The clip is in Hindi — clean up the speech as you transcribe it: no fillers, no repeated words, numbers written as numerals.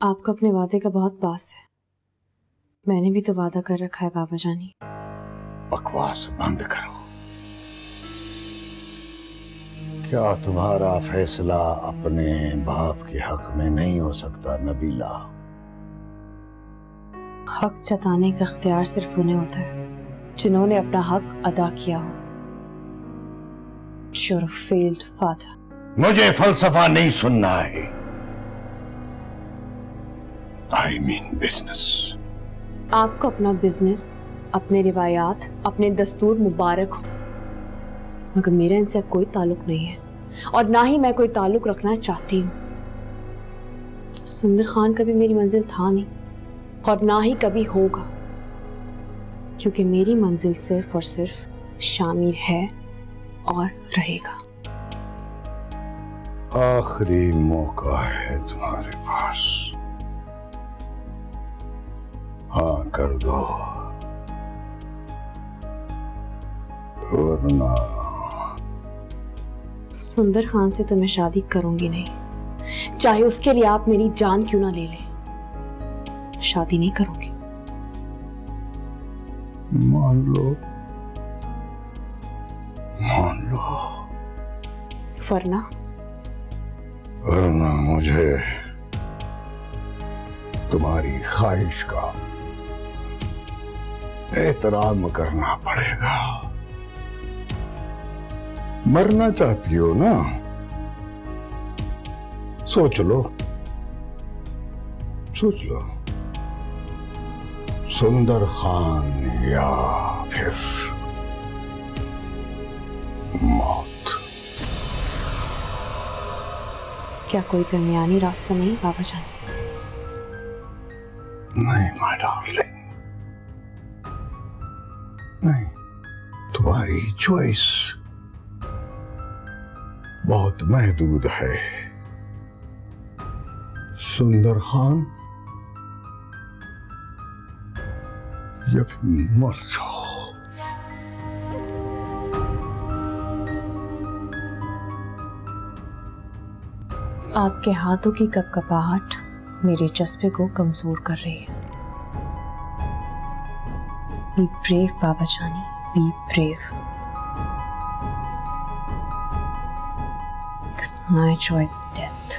आपको अपने वादे का बहुत पास है। मैंने भी तो वादा कर रखा है बाबा जानी। बकवास बंद करो। क्या तुम्हारा फैसला अपने बाप के हक में नहीं हो सकता नबीला? हक जताने का इख्तियार सिर्फ उन्हें होता है जिन्होंने अपना हक अदा किया हो। You're a failed father. मुझे फलसफा नहीं सुनना है। I mean business. आपको अपना बिजनेस, अपने रिवायात, अपने दस्तूर मुबारक हो, मगर मेरा इनसे अब कोई ताल्लुक नहीं है और ना ही मैं कोई ताल्लुक रखना चाहती हूँ। सुंदर खान कभी मेरी मंजिल था नहीं और ना ही कभी होगा, क्योंकि मेरी मंजिल सिर्फ और सिर्फ शामिर है और रहेगा। आखिरी मौका है तुम्हारे पास। हाँ कर दो, वरना सुंदर खान से तो मैं शादी करूंगी नहीं, चाहे उसके लिए आप मेरी जान क्यों ना ले लें। शादी नहीं करूंगी। मान लो, मान लो, वरना मुझे तुम्हारी ख्वाहिश का एहतराम करना पड़ेगा। मरना चाहती हो ना? सोच लो, सोच लो। सुंदर खान या फिर मौत। क्या कोई दरमियानी रास्ता नहीं बाबा जान? नहीं माय डार्लिंग, नहीं। तुम्हारी चॉइस बहुत महदूद है। सुंदर खान या फिर मर जाओ। आपके हाथों की कपकपाहट मेरे जज्बे को कमजोर कर रही है। Be brave बाबा जानी, be brave. Because my choice is death.